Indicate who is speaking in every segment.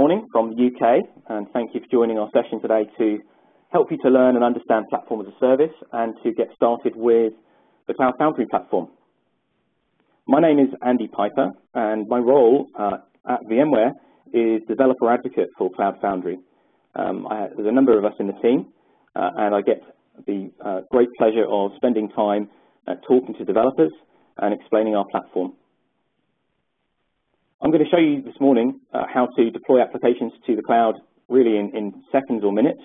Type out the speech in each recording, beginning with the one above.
Speaker 1: morning from the UK, and thank you for joining our session today to help you to learn and understand Platform as a Service and to get started with the Cloud Foundry platform. My name is Andy Piper, and my role at VMware is Developer Advocate for Cloud Foundry. There's a number of us in the team, and I get the great pleasure of spending time talking to developers and explaining our platform. I'm going to show you this morning how to deploy applications to the cloud really in seconds or minutes.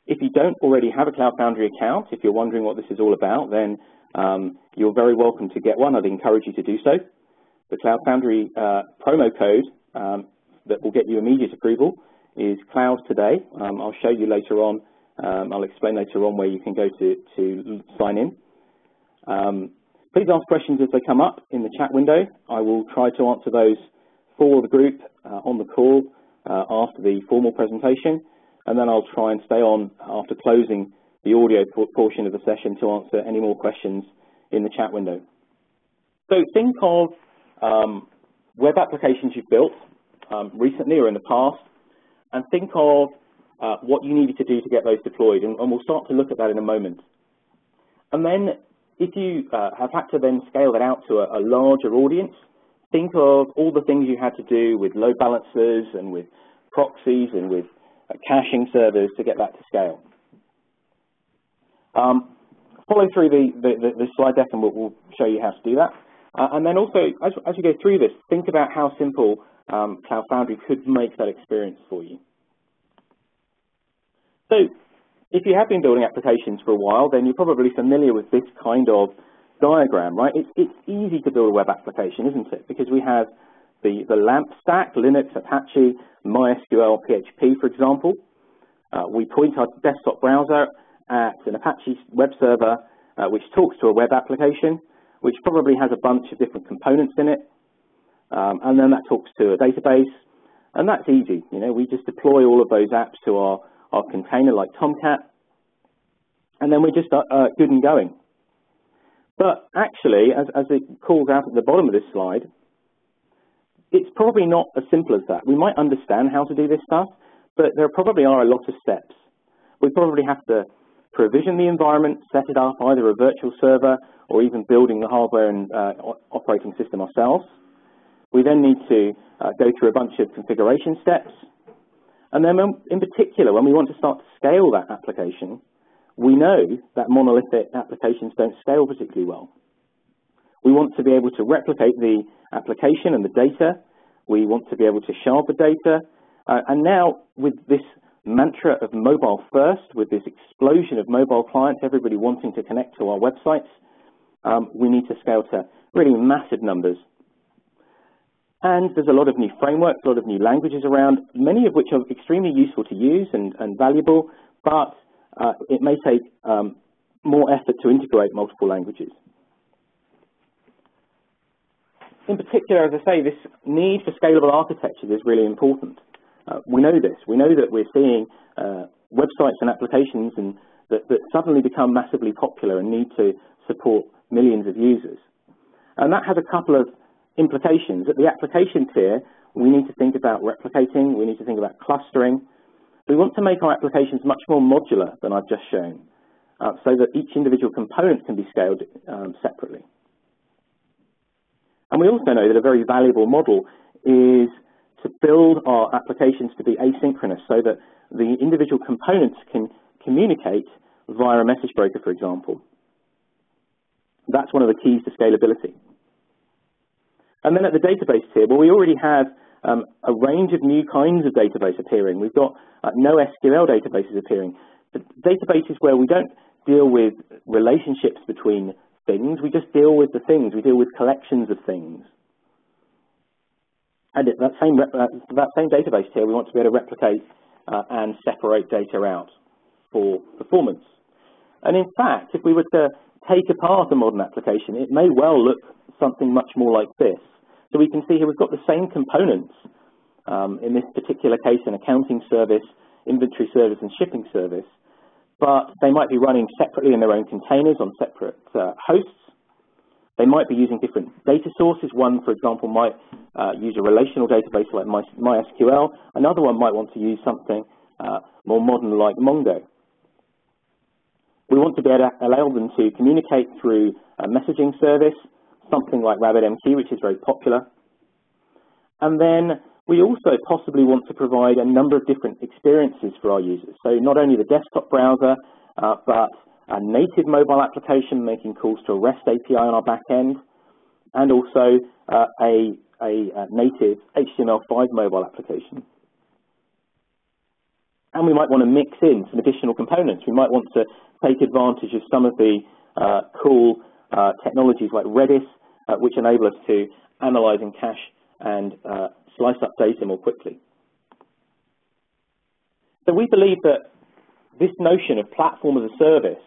Speaker 1: If you don't already have a Cloud Foundry account, if you're wondering what this is all about, then you're very welcome to get one. I'd encourage you to do so. The Cloud Foundry promo code that will get you immediate approval is Cloud Today. I'll show you later on. I'll explain later on where you can go to sign in. Please ask questions as they come up in the chat window. I will try to answer those for the group on the call after the formal presentation, and then I'll try and stay on after closing the audio portion of the session to answer any more questions in the chat window. So think of web applications you've built recently or in the past, and think of what you needed to do to get those deployed, and we'll start to look at that in a moment. And then if you have had to then scale that out to a larger audience, think of all the things you had to do with load balancers and with proxies and with caching servers to get that to scale. Follow through the slide deck and we'll show you how to do that. And then also, as you go through this, think about how simple Cloud Foundry could make that experience for you. So, if you have been building applications for a while, then you're probably familiar with this kind of diagram, right? It's easy to build a web application, isn't it? Because we have the LAMP stack, Linux, Apache, MySQL, PHP, for example. We point our desktop browser at an Apache web server, which talks to a web application, which probably has a bunch of different components in it. And then that talks to a database. And that's easy. You know, we just deploy all of those apps to our container like Tomcat, and then we're just good and going. But actually, as it calls out at the bottom of this slide, it's probably not as simple as that. We might understand how to do this stuff, but there probably are a lot of steps. We probably have to provision the environment, set it up, either a virtual server or even building the hardware and operating system ourselves. We then need to go through a bunch of configuration steps. And then in particular, when we want to start to scale that application, we know that monolithic applications don't scale particularly well. We want to be able to replicate the application and the data. We want to be able to shard the data. And now with this mantra of mobile first, with this explosion of mobile clients, everybody wanting to connect to our websites, we need to scale to really massive numbers. And there's a lot of new frameworks, a lot of new languages around, many of which are extremely useful to use and valuable, but it may take more effort to integrate multiple languages. In particular, as I say, this need for scalable architecture is really important. We know this. We know that we're seeing websites and applications that suddenly become massively popular and need to support millions of users. And that has a couple of implications. At the application tier, we need to think about replicating, we need to think about clustering. We want to make our applications much more modular than I've just shown, so that each individual component can be scaled separately. And we also know that a very valuable model is to build our applications to be asynchronous, so that the individual components can communicate via a message broker, for example. That's one of the keys to scalability. And then at the database tier, well, we already have a range of new kinds of database appearing. We've got NoSQL databases appearing. The databases where we don't deal with relationships between things, we just deal with the things. We deal with collections of things. And at that same database tier, we want to be able to replicate and separate data out for performance. And in fact, if we were to take apart a modern application, it may well look something much more like this. So we can see here we've got the same components, in this particular case, an accounting service, inventory service, and shipping service, but they might be running separately in their own containers on separate hosts. They might be using different data sources. One, for example, might use a relational database like MySQL. Another one might want to use something more modern like Mongo. We want to be able to allow them to communicate through a messaging service, something like RabbitMQ, which is very popular. And then we also possibly want to provide a number of different experiences for our users. So not only the desktop browser, but a native mobile application making calls to a REST API on our back end, and also a native HTML5 mobile application. And we might want to mix in some additional components. We might want to take advantage of some of the cool technologies like Redis, which enable us to analyze and cache and slice up data more quickly. So we believe that this notion of platform as a service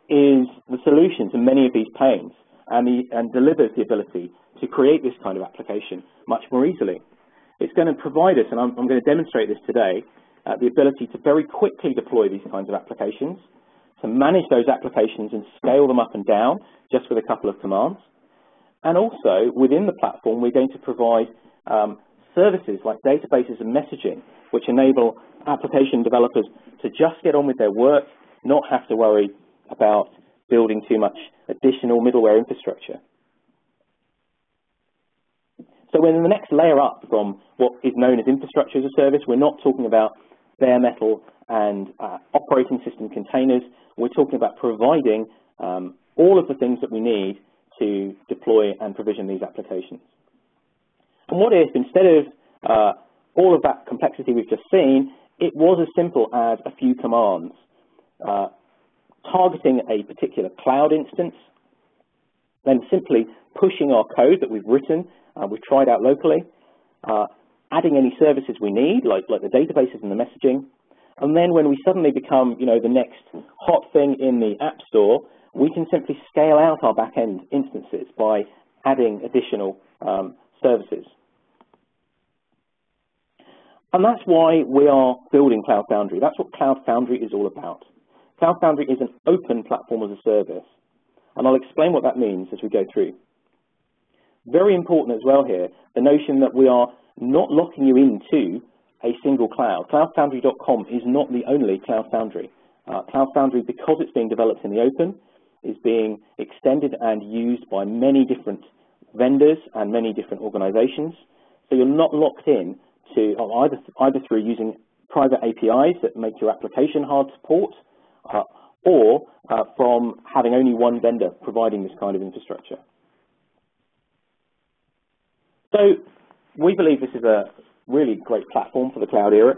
Speaker 1: is the solution to many of these pains and delivers the ability to create this kind of application much more easily. It's going to provide us, and I'm going to demonstrate this today, the ability to very quickly deploy these kinds of applications, to manage those applications and scale them up and down just with a couple of commands. And also, within the platform, we're going to provide services like databases and messaging, which enable application developers to just get on with their work, not have to worry about building too much additional middleware infrastructure. So we're in the next layer up from what is known as infrastructure as a service. We're not talking about bare metal and operating system containers. We're talking about providing all of the things that we need to deploy and provision these applications. And what if, instead of all of that complexity we've just seen, it was as simple as a few commands, targeting a particular cloud instance, then simply pushing our code that we've written, we've tried out locally, adding any services we need, like the databases and the messaging, and then when we suddenly become, the next hot thing in the App Store, we can simply scale out our back-end instances by adding additional services. And that's why we are building Cloud Foundry. That's what Cloud Foundry is all about. Cloud Foundry is an open platform as a service, and I'll explain what that means as we go through. Very important as well here, the notion that we are not locking you into a single cloud. CloudFoundry.com is not the only Cloud Foundry. Cloud Foundry, because it's being developed in the open, is being extended and used by many different vendors and many different organizations. So you're not locked in to either through using private APIs that make your application hard to port, or from having only one vendor providing this kind of infrastructure. So we believe this is a really great platform for the cloud era.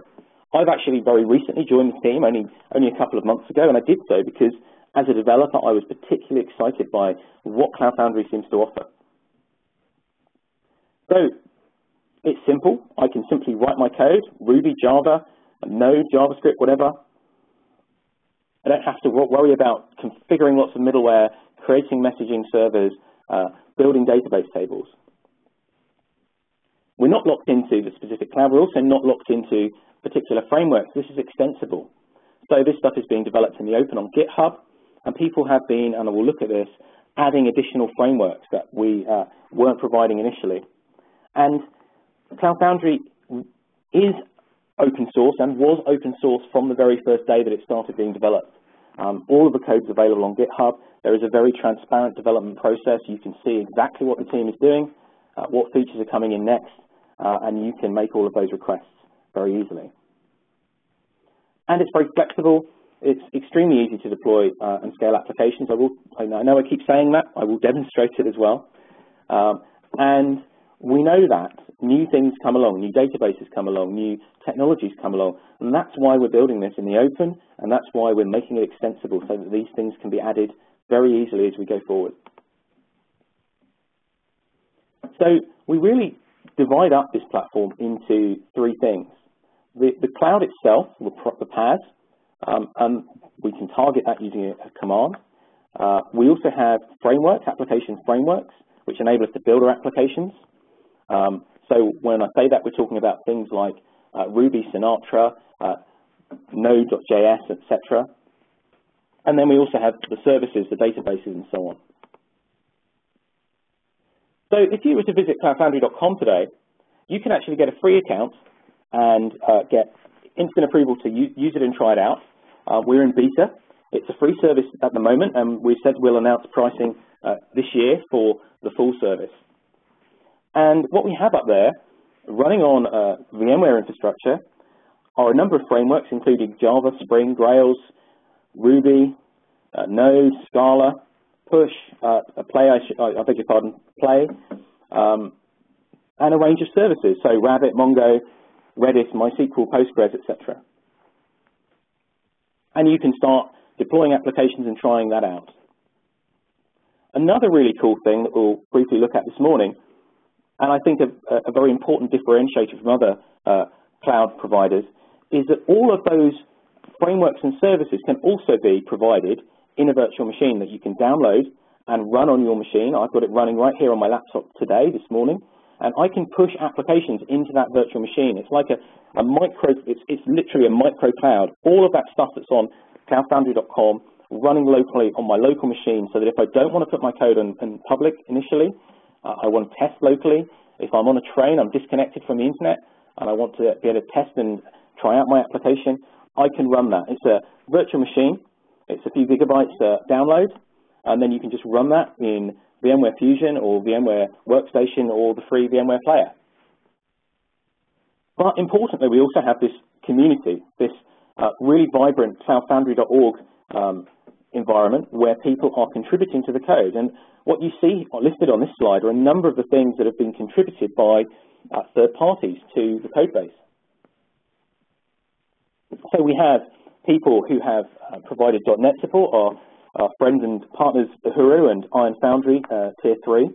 Speaker 1: I've actually very recently joined the team, only a couple of months ago, and I did so because as a developer I was particularly excited by what Cloud Foundry seems to offer. So it's simple. I can simply write my code, Ruby, Java, Node, JavaScript, whatever. I don't have to worry about configuring lots of middleware, creating messaging servers, building database tables. We're not locked into the specific cloud. We're also not locked into particular frameworks. This is extensible. So this stuff is being developed in the open on GitHub, and people have been, and we'll look at this, adding additional frameworks that we weren't providing initially. And Cloud Foundry is open source and was open source from the very first day that it started being developed. All of the code is available on GitHub. There is a very transparent development process. You can see exactly what the team is doing, what features are coming in next, and you can make all of those requests very easily. And it's very flexible. It's extremely easy to deploy and scale applications. I know I keep saying that. I will demonstrate it as well. And we know that new things come along, new databases come along, new technologies come along, and that's why we're building this in the open, and that's why we're making it extensible so that these things can be added very easily as we go forward. So we really divide up this platform into three things. The cloud itself, the PaaS, and we can target that using a command. We also have frameworks, application frameworks, which enable us to build our applications. So when I say that, we're talking about things like Ruby, Sinatra, Node.js, etc. And then we also have the services, the databases, and so on. So if you were to visit cloudfoundry.com today, you can actually get a free account and get instant approval to use it and try it out. We're in beta. It's a free service at the moment, and we said we'll announce pricing this year for the full service. And what we have up there, running on VMware infrastructure, are a number of frameworks, including Java, Spring, Rails, Ruby, Node, Scala, Push, Play, I beg your pardon, Play, and a range of services, so Rabbit, Mongo, Redis, MySQL, Postgres, etc. And you can start deploying applications and trying that out. Another really cool thing that we'll briefly look at this morning, and I think a very important differentiator from other cloud providers, is that all of those frameworks and services can also be provided in a virtual machine that you can download and run on your machine. I've got it running right here on my laptop today, this morning, and I can push applications into that virtual machine. It's like a micro, it's literally a micro cloud. All of that stuff that's on cloudfoundry.com running locally on my local machine, so that if I don't want to put my code in public initially, I want to test locally. If I'm on a train, I'm disconnected from the internet, and I want to be able to test and try out my application, I can run that. It's a virtual machine. It's a few gigabytes download, and then you can just run that in VMware Fusion or VMware Workstation or the free VMware Player. But importantly, we also have this community, this really vibrant cloudfoundry.org environment where people are contributing to the code. And what you see listed on this slide are a number of the things that have been contributed by third parties to the code base. So we have people who have provided .NET support, our friends and partners Uhuru and Iron Foundry Tier 3.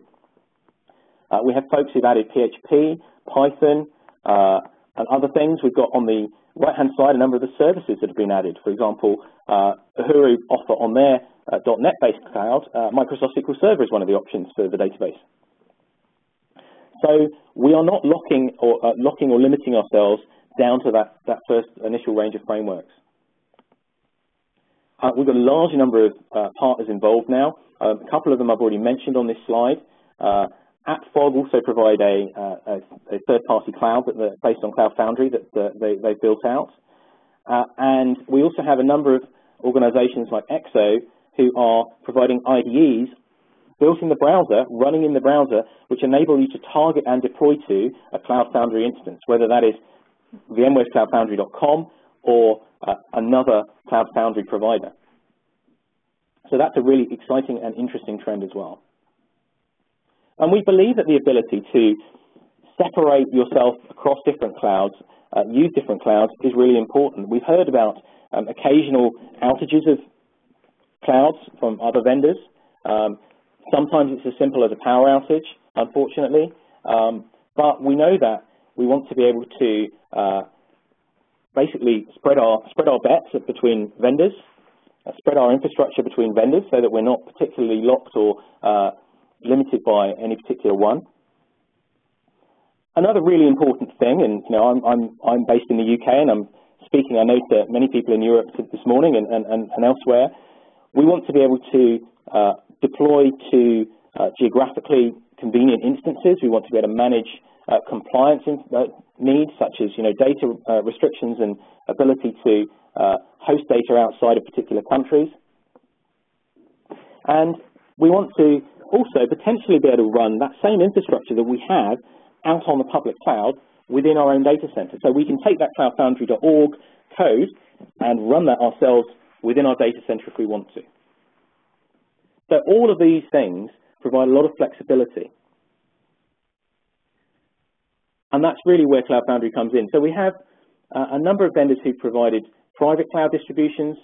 Speaker 1: We have folks who've added PHP, Python, and other things. We've got on the right-hand side a number of the services that have been added. For example, Uhuru offer on their .NET-based cloud, Microsoft SQL Server is one of the options for the database. So we are not locking or limiting ourselves down to that first initial range of frameworks. We've got a large number of partners involved now. A couple of them I've already mentioned on this slide. AppFog also provide a third-party cloud based on Cloud Foundry that they've built out. And we also have a number of organizations like EXO who are providing IDEs built in the browser, running in the browser, which enable you to target and deploy to a Cloud Foundry instance, whether that is VMware's cloudfoundry.com or another Cloud Foundry provider. So that's a really exciting and interesting trend as well. And we believe that the ability to separate yourself across different clouds, use different clouds, is really important. We've heard about occasional outages of clouds from other vendors. Sometimes it's as simple as a power outage, unfortunately. But we know that we want to be able to basically spread our bets between vendors, spread our infrastructure between vendors, so that we're not particularly locked or limited by any particular one. Another really important thing, and I'm based in the UK and I'm speaking, I know, to many people in Europe this morning and elsewhere. We want to be able to deploy to geographically convenient instances. We want to be able to manage compliance needs, such as data restrictions and ability to host data outside of particular countries. And we want to also potentially be able to run that same infrastructure that we have out on the public cloud within our own data center. So we can take that cloudfoundry.org code and run that ourselves within our data center if we want to. So all of these things provide a lot of flexibility. And that's really where Cloud Foundry comes in. So we have a number of vendors who've provided private cloud distributions.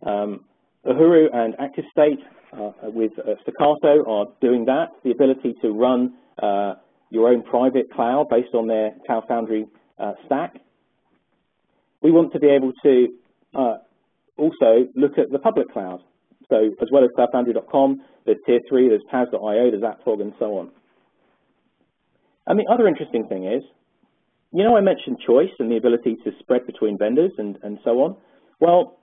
Speaker 1: Uhuru and ActiveState with Staccato are doing that, the ability to run your own private cloud based on their Cloud Foundry stack. We want to be able to also look at the public cloud. So as well as cloudfoundry.com, there's Tier 3, there's Paz.io, there's AppFog, and so on. And the other interesting thing is, I mentioned choice and the ability to spread between vendors and so on. Well,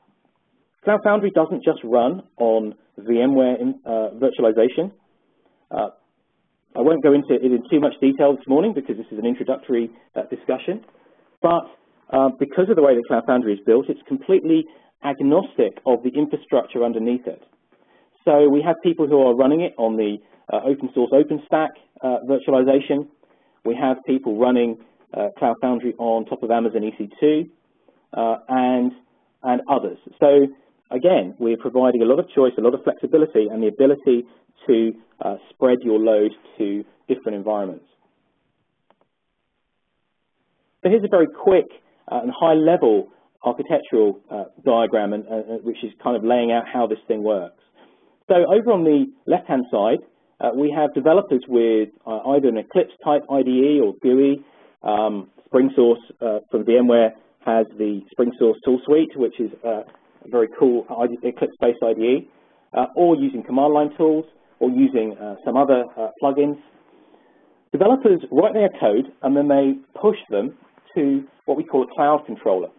Speaker 1: Cloud Foundry doesn't just run on VMware virtualization. I won't go into it in too much detail this morning because this is an introductory discussion, but because of the way that Cloud Foundry is built, it's completely agnostic of the infrastructure underneath it. So we have people who are running it on the open source OpenStack virtualization. We have people running Cloud Foundry on top of Amazon EC2 and others. So again, we're providing a lot of choice, a lot of flexibility, and the ability to spread your load to different environments. So here's a very quick and high-level architectural diagram, which is kind of laying out how this thing works. So over on the left-hand side, we have developers with either an Eclipse-type IDE or GUI. SpringSource from VMware has the SpringSource tool suite, which is a very cool Eclipse-based IDE, or using command line tools, or using some other plugins. Developers write their code, and then they push them to what we call a cloud controller.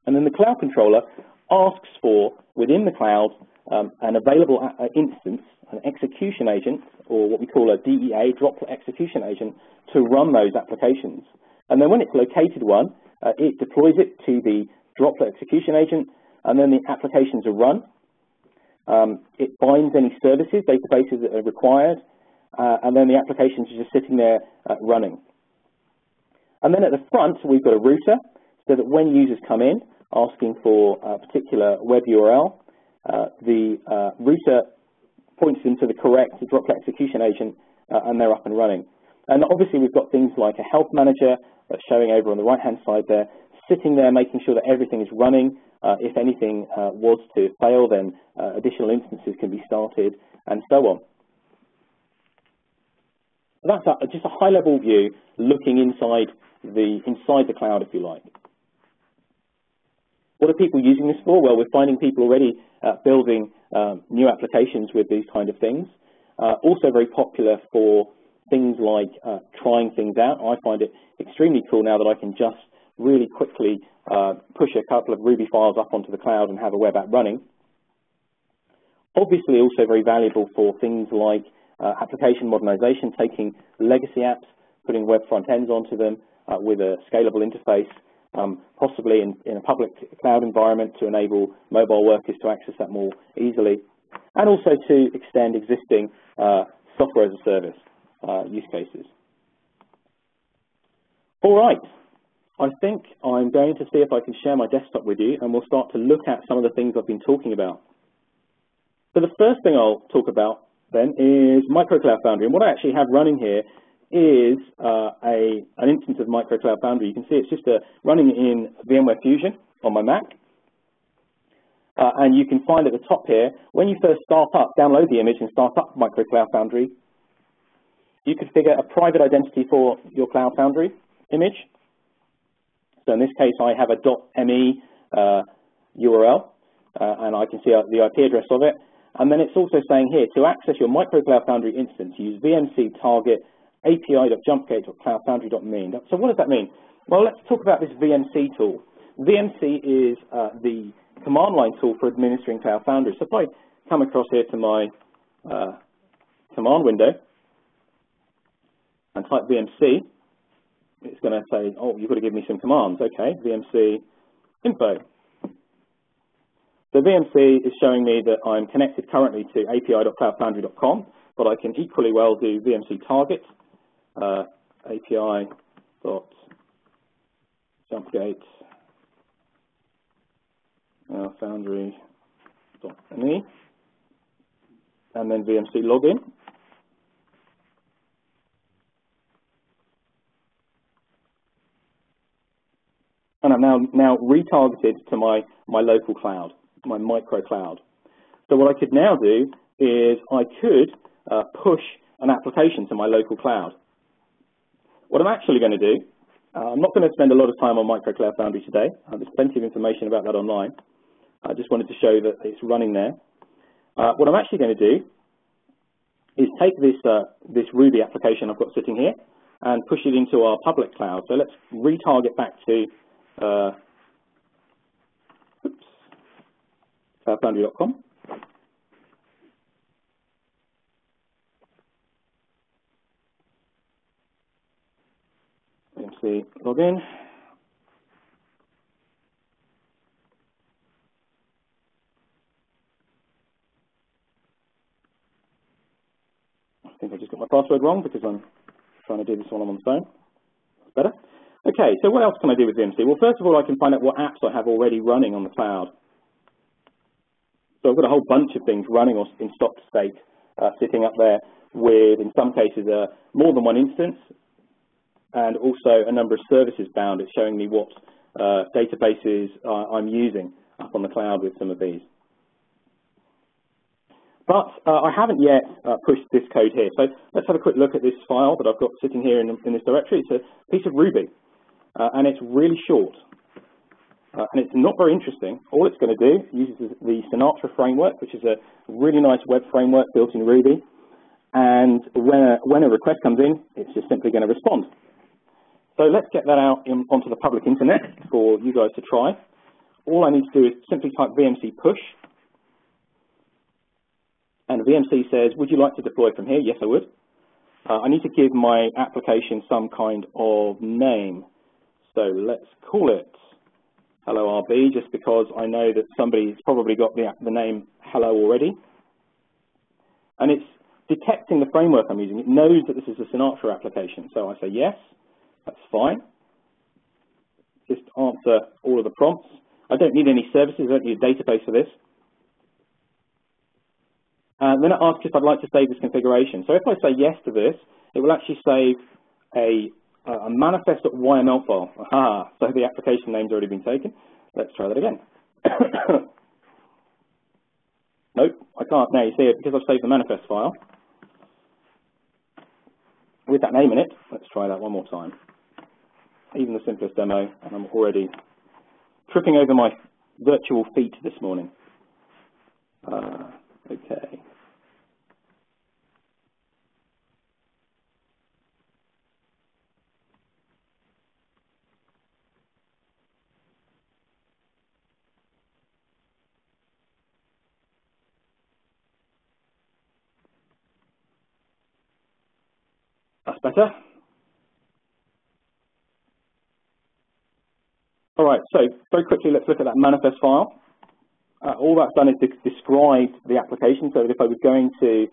Speaker 1: And then the cloud controller asks for, within the cloud, an available instance, an execution agent, or what we call a DEA, droplet execution agent, to run those applications. And then when it's located one, it deploys it to the droplet execution agent, and then the applications are run. It binds any services, databases that are required, and then the applications are just sitting there running. And then at the front, we've got a router, so that when users come in asking for a particular web URL, the router points them to the correct droplet execution agent, and they're up and running. And obviously, we've got things like a health manager that's showing over on the right-hand side there, sitting there making sure that everything is running. If anything was to fail, then additional instances can be started, and so on. That's just a high-level view looking inside the cloud, if you like. What are people using this for? Well, we're finding people already building new applications with these kind of things. Also very popular for things like trying things out. I find it extremely cool now that I can just really quickly push a couple of Ruby files up onto the cloud and have a web app running. Obviously also very valuable for things like application modernization, taking legacy apps, putting web front ends onto them with a scalable interface, possibly in a public cloud environment to enable mobile workers to access that more easily, and also to extend existing software as a service use cases. All right, I think I'm going to see if I can share my desktop with you, and we'll start to look at some of the things I've been talking about. So the first thing I'll talk about then is Micro Cloud Foundry, and what I actually have running here is an instance of Micro Cloud Foundry. You can see it's just running in VMware Fusion on my Mac. And you can find at the top here, when you first start up, download the image and start up Micro Cloud Foundry, you configure a private identity for your Cloud Foundry image. So in this case, I have a .me URL, and I can see the IP address of it. And then it's also saying here, to access your Micro Cloud Foundry instance, use VMC target api.jumpgate.cloudfoundry.me. So what does that mean? Well, let's talk about this VMC tool. VMC is the command line tool for administering Cloud Foundry. So if I come across here to my command window and type VMC, it's going to say, oh, you've got to give me some commands. Okay, VMC info. So VMC is showing me that I'm connected currently to api.cloudfoundry.com, but I can equally well do VMC target api.jumpgate.foundry.me, and then VMC login. And I'm now retargeted to my local cloud, my micro cloud. So what I could now do is I could push an application to my local cloud. What I'm actually going to do, I'm not going to spend a lot of time on Micro Cloud Foundry today. There's plenty of information about that online. I just wanted to show that it's running there. What I'm actually going to do is take this Ruby application I've got sitting here and push it into our public cloud. So let's retarget back to cloudfoundry.com. VMC login. I think I just got my password wrong because I'm trying to do this while I'm on the phone. That's better. Okay, so what else can I do with VMC? Well, first of all, I can find out what apps I have already running on the cloud. So I've got a whole bunch of things running or in stock state sitting up there with, in some cases, more than one instance, and also a number of services bound. It's showing me what databases I'm using up on the cloud with some of these. But I haven't yet pushed this code here. So let's have a quick look at this file that I've got sitting here in this directory. It's a piece of Ruby, and it's really short. And it's not very interesting. All it's going to do uses the Sinatra framework, which is a really nice web framework built in Ruby. And when a request comes in, it's just simply going to respond. So let's get that out onto the public internet for you guys to try. All I need to do is simply type VMC push. And VMC says, would you like to deploy from here? Yes, I would. I need to give my application some kind of name. So let's call it Hello RB, just because I know that somebody's probably got the name Hello already. And it's detecting the framework I'm using. It knows that this is a Sinatra application. So I say yes, that's fine. Just answer all of the prompts. I don't need any services, I don't need a database for this. Then it asks if I'd like to save this configuration. So if I say yes to this, it will actually save a manifest.yml file. Aha, so the application name's already been taken. Let's try that again. Nope, I can't now. You see it because I've saved the manifest file with that name in it. Let's try that one more time. Even the simplest demo, and I'm already tripping over my virtual feet this morning. Okay. That's better. All right, so very quickly, let's look at that manifest file. All that's done is describe the application. So that if I was going to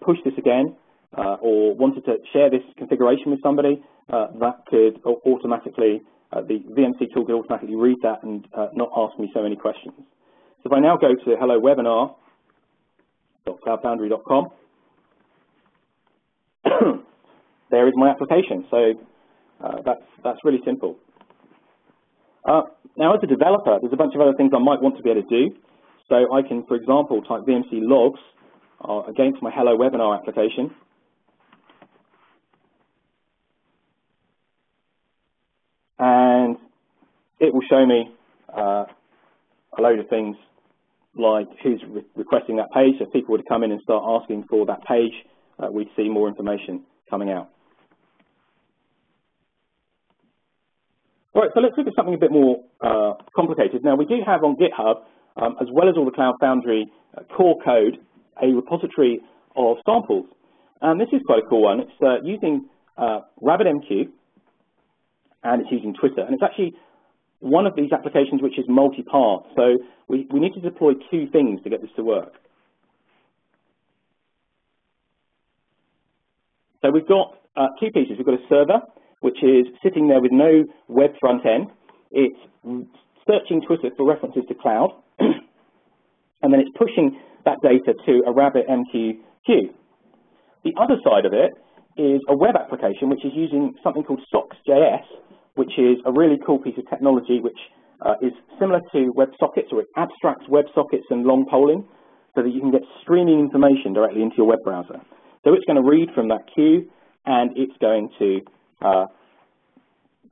Speaker 1: push this again or wanted to share this configuration with somebody, that could automatically, the VMC tool could automatically read that and not ask me so many questions. So if I now go to hellowebinar.cloudfoundry.com, there is my application. So that's really simple. Now, as a developer, there's a bunch of other things I might want to be able to do. So I can, for example, type VMC logs against my Hello Webinar application. And it will show me a load of things like who's requesting that page. So if people were to come in and start asking for that page, we'd see more information coming out. All right, so let's look at something a bit more complicated. Now, we do have on GitHub, as well as all the Cloud Foundry core code, a repository of samples. And this is quite a cool one. It's using RabbitMQ, and it's using Twitter. And it's actually one of these applications which is multi-part. So we need to deploy two things to get this to work. So we've got two pieces. We've got a server, which is sitting there with no web front end. It's searching Twitter for references to cloud, and then it's pushing that data to a RabbitMQ queue. The other side of it is a web application, which is using something called Socks.js, which is a really cool piece of technology, which is similar to WebSockets, or it abstracts WebSockets and long polling, so that you can get streaming information directly into your web browser. So it's going to read from that queue, and it's going to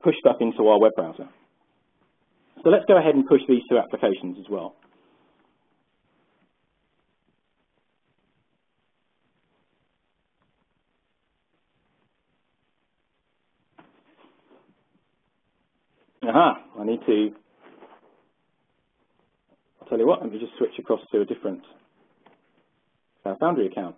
Speaker 1: push stuff into our web browser. So let's go ahead and push these two applications as well. Aha, I need to, I'll tell you what, let me just switch across to a different Cloud Foundry account.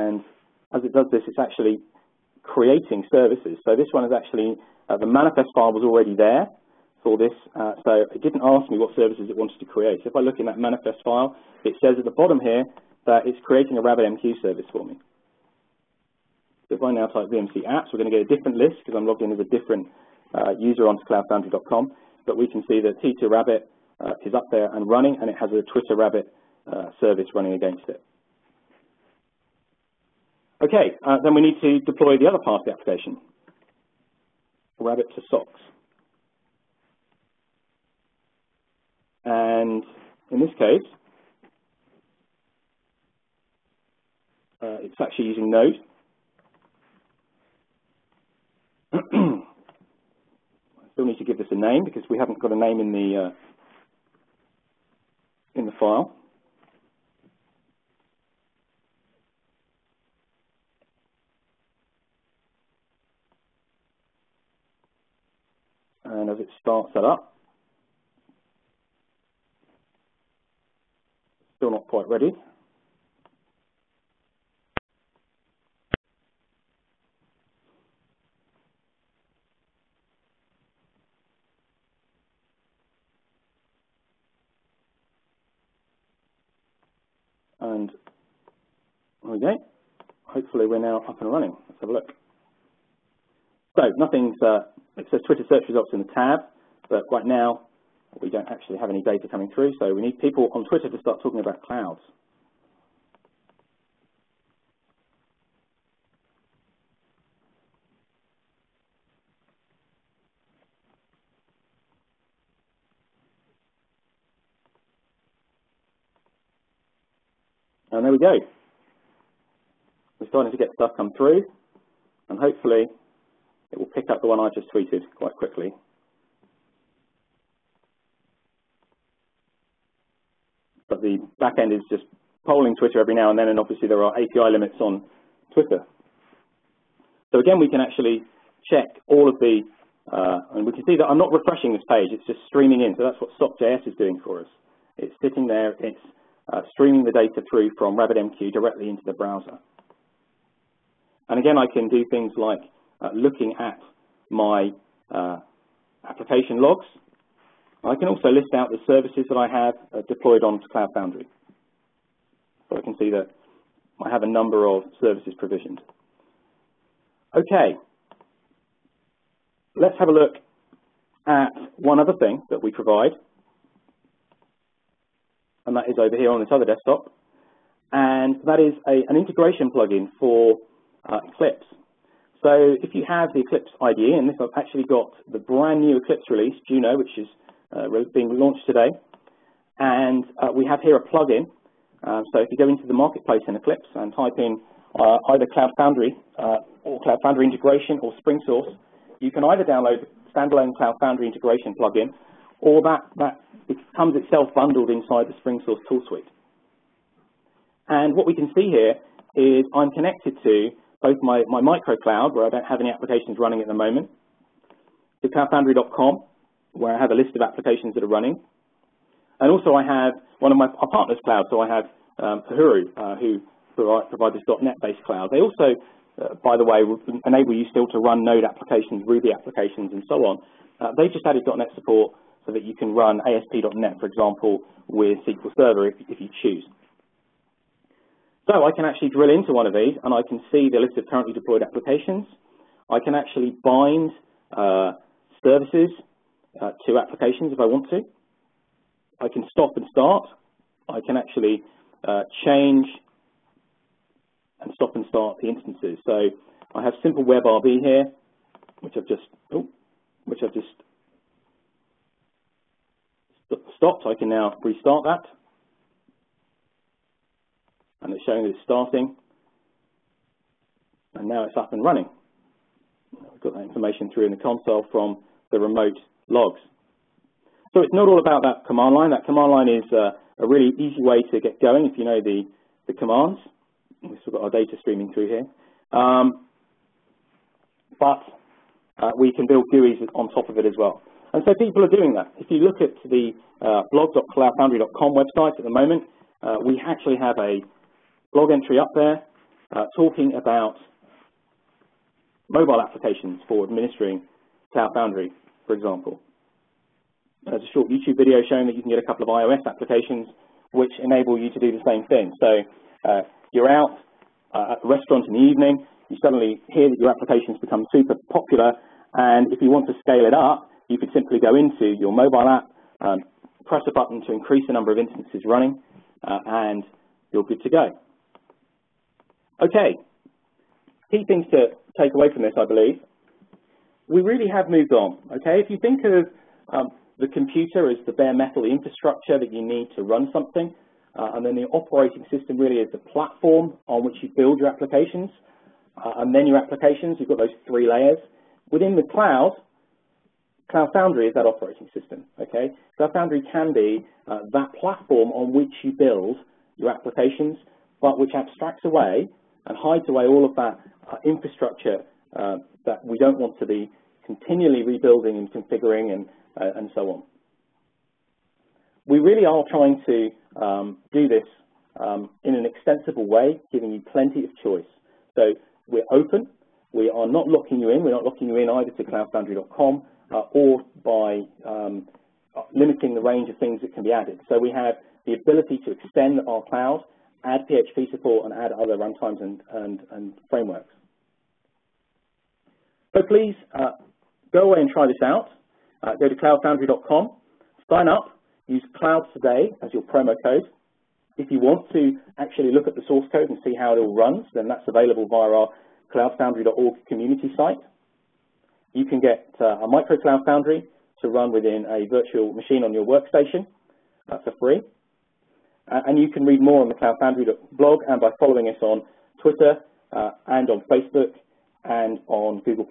Speaker 1: and as it does this, it's actually creating services. So this one is actually, the manifest file was already there for this, so it didn't ask me what services it wanted to create. So if I look in that manifest file, it says at the bottom here that it's creating a RabbitMQ service for me. So if I now type VMC apps, we're going to get a different list because I'm logged in as a different user onto cloudfoundry.com, but we can see that T2 Rabbit is up there and running, and it has a Twitter Rabbit service running against it. Okay, then we need to deploy the other part of the application, Rabbit to socks. And in this case, it's actually using Node. I still need to give this a name because we haven't got a name in the file. And as it starts that up, still not quite ready. And there we go. Hopefully we're now up and running. Let's have a look. So nothing's, it says Twitter search results in the tab, but right now we don't actually have any data coming through, so we need people on Twitter to start talking about clouds. And there we go. We're starting to get stuff come through, and hopefully it will pick up the one I just tweeted quite quickly. But the back end is just polling Twitter every now and then, and obviously there are API limits on Twitter. So again, we can actually check all of the, and we can see that I'm not refreshing this page, it's just streaming in. So that's what SockJS is doing for us. It's sitting there, it's streaming the data through from RabbitMQ directly into the browser. And again, I can do things like looking at my application logs. I can also list out the services that I have deployed onto Cloud Foundry. So I can see that I have a number of services provisioned. Okay, let's have a look at one other thing that we provide, and that is over here on this other desktop, and that is an integration plugin for Eclipse. So if you have the Eclipse IDE, and this I've actually got the brand new Eclipse release, Juno, which is being launched today, and we have here a plugin. So if you go into the marketplace in Eclipse and type in either Cloud Foundry or Cloud Foundry integration or Spring Source, you can either download the standalone Cloud Foundry integration plugin, or that becomes itself bundled inside the Spring Source tool suite. And what we can see here is I'm connected to both my microcloud, where I don't have any applications running at the moment, to cloudfoundry.com, where I have a list of applications that are running. And also I have one of our partners' clouds, so I have Pahuru, who provide this .NET-based cloud. They also, by the way, enable you still to run Node applications, Ruby applications, and so on. They just added .NET support so that you can run ASP.NET, for example, with SQL Server if you choose. So I can actually drill into one of these, and I can see the list of currently deployed applications. I can actually bind services to applications if I want to. I can stop and start. I can actually change and stop and start the instances. So I have simple web RB here, which I've just stopped. I can now restart that, and it's showing that it's starting, and now it's up and running. I've got that information through in the console from the remote logs. So it's not all about that command line. That command line is a really easy way to get going if you know the commands. We've still got our data streaming through here. But we can build GUIs on top of it as well. And so people are doing that. If you look at the blog.cloudfoundry.com website at the moment, we actually have a blog entry up there talking about mobile applications for administering Cloud Foundry, for example. There's a short YouTube video showing that you can get a couple of iOS applications which enable you to do the same thing. So you're out at a restaurant in the evening, you suddenly hear that your application's become super popular, and if you want to scale it up, you could simply go into your mobile app, press a button to increase the number of instances running, and you're good to go. Okay, key things to take away from this, I believe. We really have moved on, okay? If you think of the computer as the bare metal, the infrastructure that you need to run something, and then the operating system really is the platform on which you build your applications, and then your applications, you've got those three layers. Within the cloud, Cloud Foundry is that operating system, okay? Cloud Foundry can be that platform on which you build your applications, but which abstracts away and hides away all of that infrastructure that we don't want to be continually rebuilding and configuring and so on. We really are trying to do this in an extensible way, giving you plenty of choice. So we're open. We are not locking you in. We're not locking you in either to cloudfoundry.com or by limiting the range of things that can be added. So we have the ability to extend our cloud, add PHP support, and add other runtimes and frameworks. So please go away and try this out. Go to cloudfoundry.com, sign up, use Cloud Today as your promo code. If you want to actually look at the source code and see how it all runs, then that's available via our cloudfoundry.org community site. You can get a micro Cloud Foundry to run within a virtual machine on your workstation for free. And you can read more on the Cloud Foundry blog and by following us on Twitter and on Facebook and on Google+.